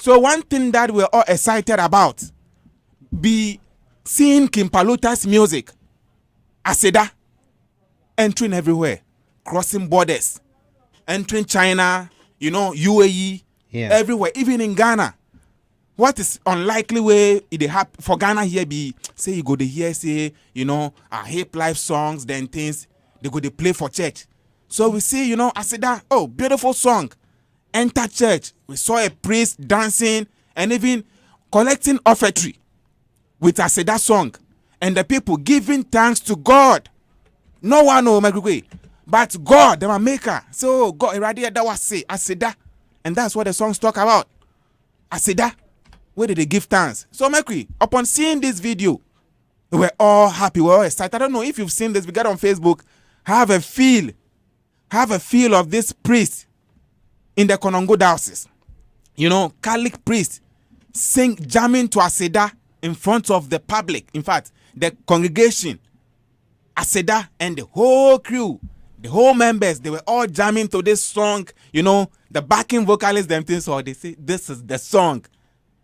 So one thing that we're all excited about be seeing King Paluta's music, Aseda, entering everywhere, crossing borders, entering China, UAE, everywhere, even in Ghana. What is unlikely way it happen for Ghana here be, say you go to hear, say, our hip life songs, then things, they go to play for church. So we see, Aseda, oh, beautiful song, enter church. We saw a priest dancing and even collecting offertory with Aseda song. And the people giving thanks to God. No one know, but God, the maker. So God, that was say, Aseda. And that's what the songs talk about. Aseda. Where did they give thanks? So, upon seeing this video, we were all happy, we were all excited. I don't know if you've seen this. We got on Facebook. Have a feel of this priest in the Konongo diocese. Catholic priest jamming to Aseda in front of the public. In fact, the congregation, Aseda and the whole crew, the whole members, they were all jamming to this song. The backing vocalists, them things, so they say this is the song.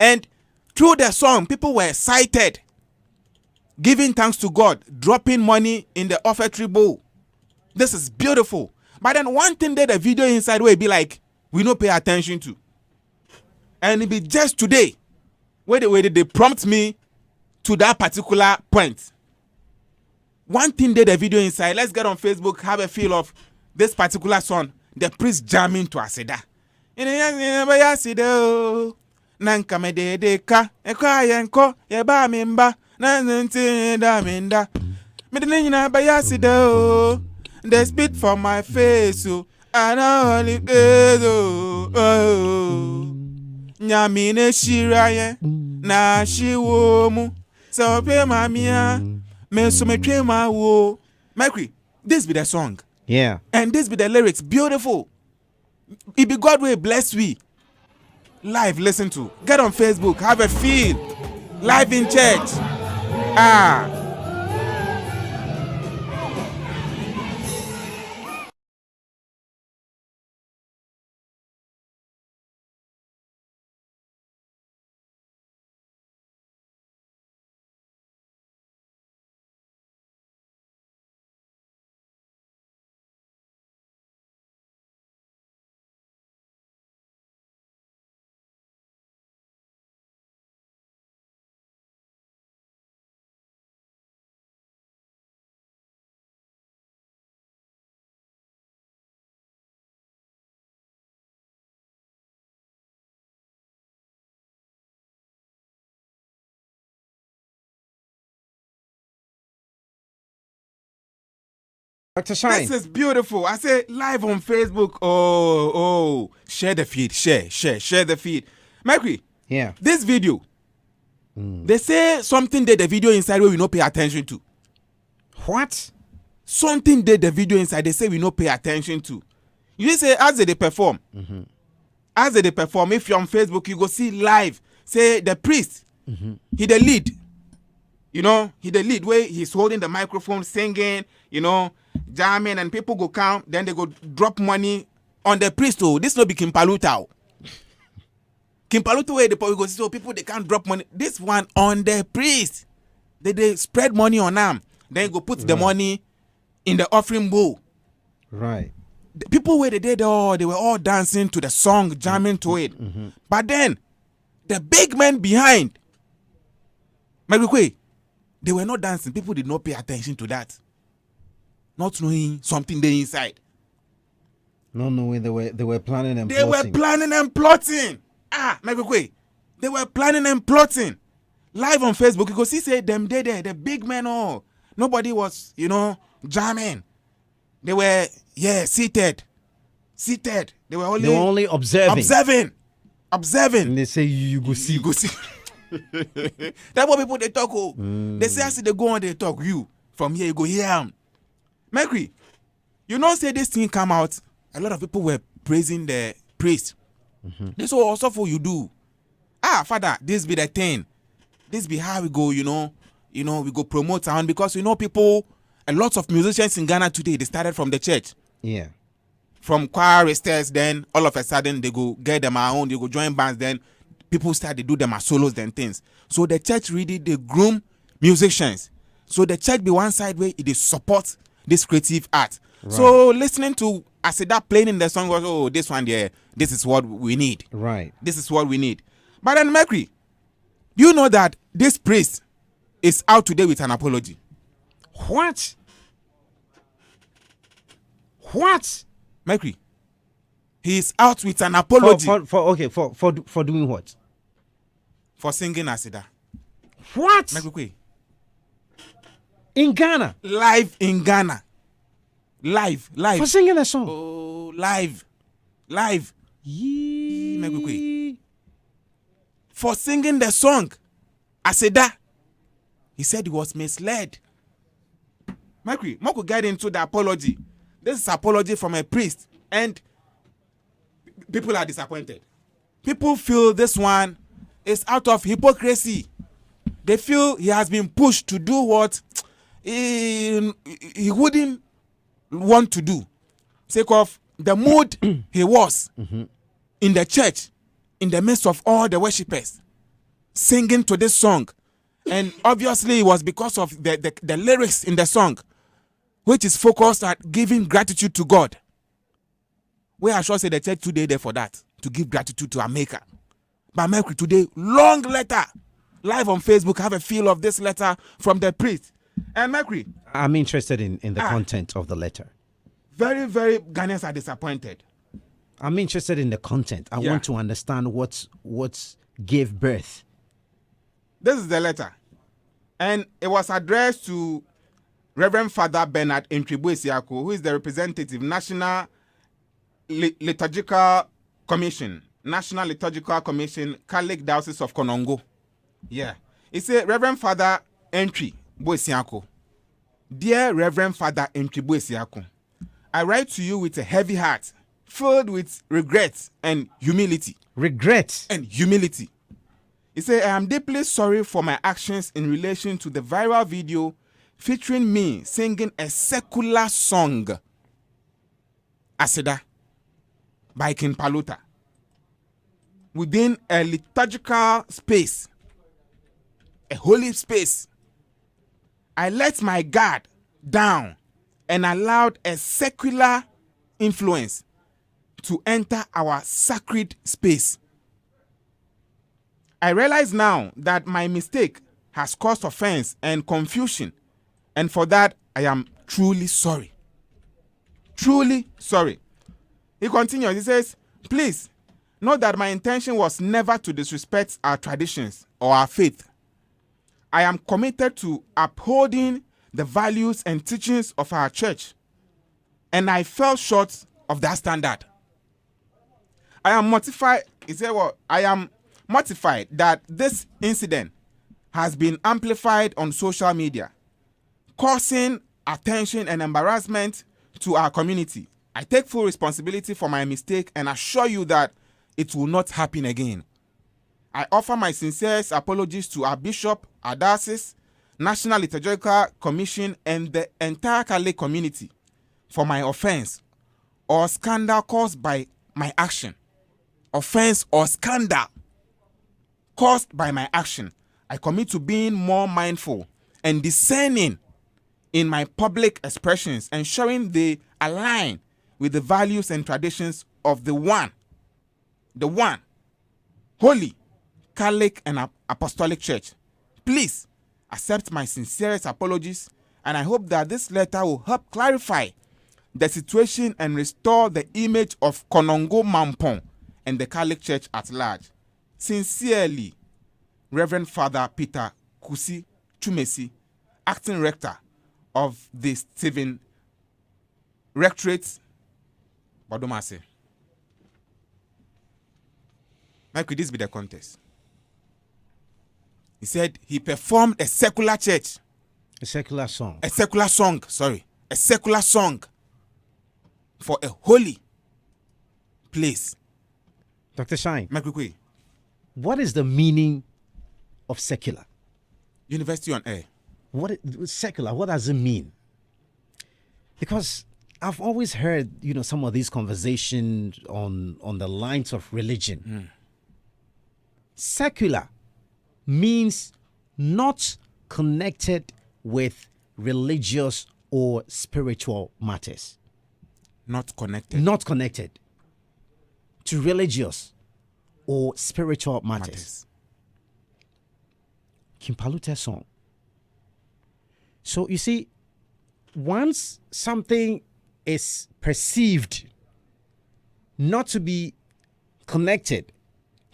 And through the song, people were excited, giving thanks to God, dropping money in the offertory bowl. This is beautiful. But then one thing that the video inside will be like, we don't pay attention to. And it be just today, where they prompt me to that particular point. One thing that the video inside, let's get on Facebook, have a feel of this particular song, the priest jamming to Aseda. Nanka me de ka ekwa yenko ye ba mimba na nti da minda me de nyina ba yasida o they spit for my face o ana only days o nyami ne shiraye na shiwo mu so pe mamia me so me twe ma wo Mercury. This be the song, and this be the lyrics, beautiful. It be God will bless we. Live, listen to. Get on Facebook, have a feel. Live in church. Dr. Shine. This is beautiful. I say live on Facebook. Oh, share the feed. Share the feed. Mercury. Yeah. This video. They say something that the video inside where we not pay attention to. What? Something that the video inside they say we not pay attention to. You say as they perform. As they perform, if you're on Facebook, you go see live. Say the priest. He the lead. He the lead where he's holding the microphone, singing, jamming, and people go count, then they go drop money on the priest. Oh, this no be King Paluta. King Paluta where the people go see, so people they can't drop money. This one on the priest. They spread money on them. Then go put the money in the offering bowl. Right. The people where they did all, they were all dancing to the song, jamming to it. But then the big man behind, they were not dancing. People did not pay attention to that. Not knowing something there inside. Not knowing they were planning and plotting. They were planning and plotting. They were planning and plotting. Live on Facebook, you go see say them there, the big men all. Nobody was, jamming. They were, seated. They were only observing. And they say you go see. That's what people they talk. They say as they go on, they talk. You from here, you go hear them. Mercury, say this thing come out. A lot of people were praising the priest. This is also for you do. Father, this be the thing. This be how we go. We go promote sound because people. A lot of musicians in Ghana today they started from the church. Yeah. From choiristers, then all of a sudden they go get them our own. They go join bands. Then people start to do them as solos and things. So the church really they groom musicians. So the church be one side way it support this creative art. Right. So listening to Aseda playing in the song was, oh, this one there, this is what we need. Right. This is what we need. But then Mercury, do you know that this priest is out today with an apology? What? What? Mercury, he is out with an apology For doing what? for singing Aseda. What? Mercury, In Ghana? live in Ghana. Live. For singing a song? Oh, live. Yee. For singing the song, Aseda. He said he was misled. Mercury, more could get into the apology. This is apology from a priest, and people are disappointed. People feel this one is out of hypocrisy. They feel he has been pushed to do what he wouldn't want to do, sake of the mood he was in the church, in the midst of all the worshippers, singing to this song. And obviously it was because of the lyrics in the song, which is focused at giving gratitude to God. We are sure say the church today there for that, to give gratitude to our maker. But Mercury today, long letter, live on Facebook, have a feel of this letter from the priest. And Mercury, I'm interested in the content of the letter. very, very Ghanaians are disappointed. I'm interested in the content. I want to understand what gave birth. This is the letter. And it was addressed to Reverend Father Bernard Ntribu-Esiako, who is the representative, National Liturgical Commission, Catholic Diocese of Konongo. Yeah. He said, Reverend Father Ntribu-Esiako, dear Reverend Father Ntribu-Esiako, I write to you with a heavy heart, filled with regret and humility. Regret and humility. He said, I am deeply sorry for my actions in relation to the viral video featuring me singing a secular song, Aseda, by King Paluta, within a liturgical space, a holy space. I let my guard down and allowed a secular influence to enter our sacred space. I realize now that my mistake has caused offense and confusion, and for that I am truly sorry. Truly sorry. He continues, he says, please note that my intention was never to disrespect our traditions or our faith. I am committed to upholding the values and teachings of our church, and I fell short of that standard. I am mortified. He said, well, I am mortified that this incident has been amplified on social media, causing attention and embarrassment to our community. I take full responsibility for my mistake and assure you that it will not happen again. I offer my sincerest apologies to our bishop, our diocese, National Liturgical Commission, and the entire Catholic community for my offense or scandal caused by my action. Offense or scandal caused by my action. I commit to being more mindful and discerning in my public expressions, ensuring they align with the values and traditions of the one, holy, Catholic and Apostolic Church. Please accept my sincerest apologies, and I hope that this letter will help clarify the situation and restore the image of Konongo Mampong and the Catholic Church at large. Sincerely, Reverend Father Peter Kusi Chumesi, Acting Rector of the Stephen Rectorate, Badomase. Now, could this be the context? He said he performed a secular church. A secular song. A secular song for a holy place. Dr. Shine, Makwikwi, what is the meaning of secular? University on Air. Secular, what does it mean? Because I've always heard, some of these conversations on the lines of religion. secular means not connected with religious or spiritual matters. Not connected. Not connected to religious or spiritual matters. King Paluta song. So you see, once something is perceived not to be connected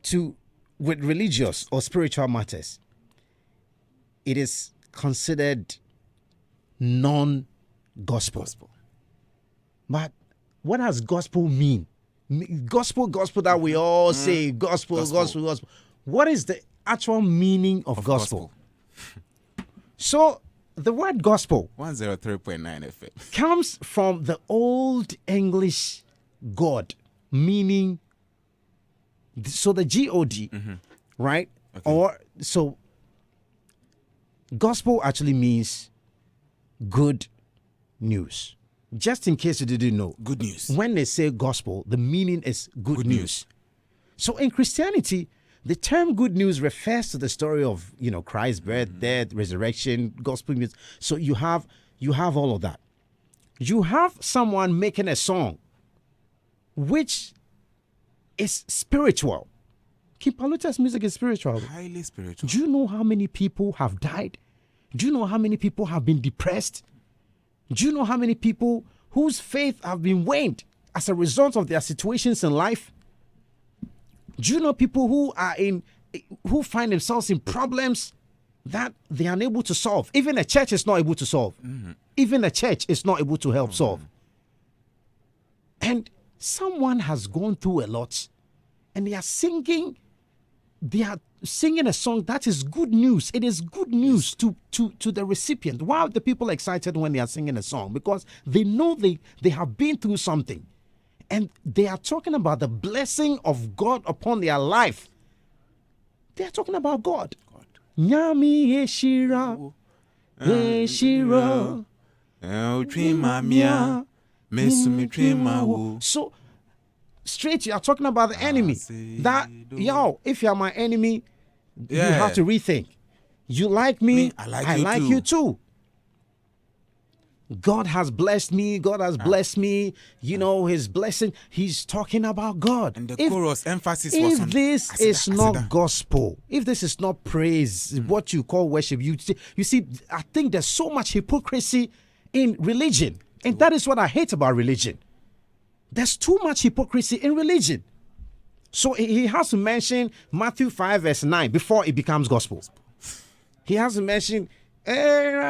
to with religious or spiritual matters, it is considered non-gospel. But what does gospel mean? Gospel that we all say, gospel. What is the actual meaning of gospel? So the word gospel 103.9 FM comes from the Old English God, meaning, so the God, right? Okay. Or so gospel actually means good news. Just in case you didn't know, good news. when they say gospel, the meaning is good news. So in Christianity, the term good news refers to the story of, Christ's birth, death, resurrection, gospel news. So you have all of that. You have someone making a song which is spiritual. King Paluta's music is spiritual. Highly spiritual. Do you know how many people have died? Do you know how many people have been depressed? Do you know how many people whose faith have been waned as a result of their situations in life? Do you know people who find themselves in problems that they are unable to solve? Even a church is not able to solve. Even a church is not able to help solve. And someone has gone through a lot, and they are singing a song that is good news. It is good news to the recipient. Why are the people excited when they are singing a song? Because they know they have been through something. And they are talking about the blessing of God upon their life. They are talking about God. Nyami Eshira, Eshira, so straight, you are talking about the enemy. That, if you are my enemy, you have to rethink. You like me, I like you too. God has blessed me. God has blessed me. His blessing. He's talking about God. And the chorus emphasis was on if this Aseda, is not Aseda. gospel, if this is not praise, what you call worship, you see, I think there's so much hypocrisy in religion. And that is what I hate about religion. There's too much hypocrisy in religion. So he has to mention Matthew 5 verse 9 before it becomes gospel. He has to mention, they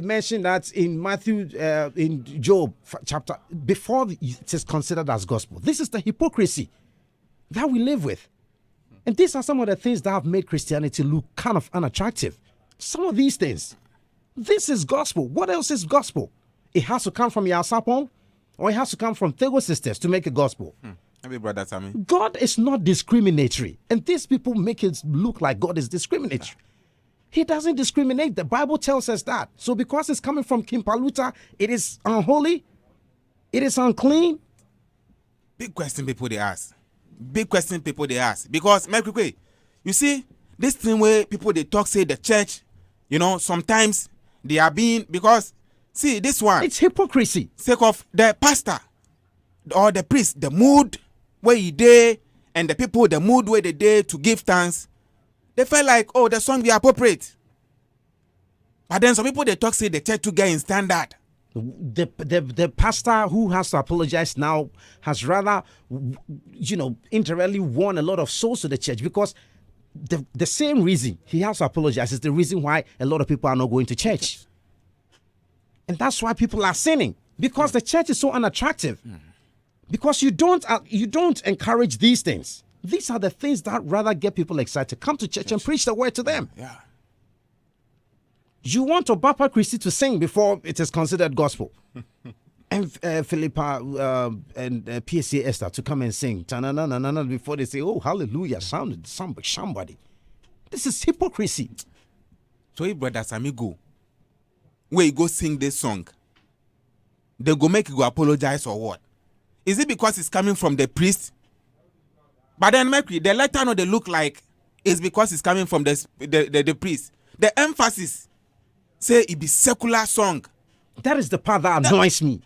mention that in Matthew, in Job chapter, before it is considered as gospel. This is the hypocrisy that we live with. And these are some of the things that have made Christianity look kind of unattractive. Some of these things. This is gospel. What else is gospel? It has to come from Yasapon, or it has to come from Tego sisters to make it gospel. Brother Sammy. God is not discriminatory. And these people make it look like God is discriminatory. He doesn't discriminate. The Bible tells us that. So because it's coming from King Paluta, it is unholy, it is unclean. Big question people they ask. Because, you see, this thing where people they talk, say the church, sometimes they are being, because, see, this one. It's hypocrisy. Sake of the pastor or the priest, the mood where he day, and the people, the mood where they day to give thanks, they felt like, the song be appropriate. But then some people they talk, say the church to get in standard. The pastor who has to apologize now has rather, internally won a lot of souls to the church, because the same reason he has to apologize is the reason why a lot of people are not going to church. And that's why people are sinning, because the church is so unattractive. Because you don't encourage these things. These are the things that rather get people excited. Come to church and preach the word to them. Yeah. You want Obapa Christie to sing before it is considered gospel. And Philippa and PSA Esther to come and sing before they say, oh, hallelujah, sounded somebody. This is hypocrisy. So if Brother Sammy go, where you go sing this song, they go make you go apologize or what? Is it because it's coming from the priest? But then Mercury, the letter no they look like is because it's coming from the priest. The emphasis say it be secular song. That is the part that annoys me.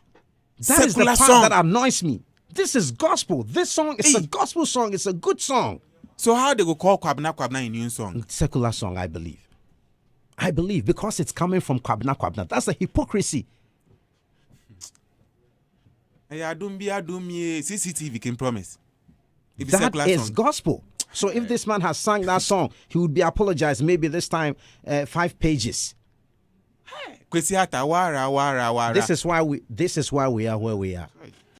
That is the Secular part song. that annoys me. This is gospel. This song is a gospel song. It's a good song. So how they go call Kwabena in new song? Secular song, I believe. I believe because it's coming from Kwabena. That's a hypocrisy. CCTV can promise. That is gospel. So if this man has sung that song, he would be apologized. Maybe this time 5 pages. This is why we are where we are.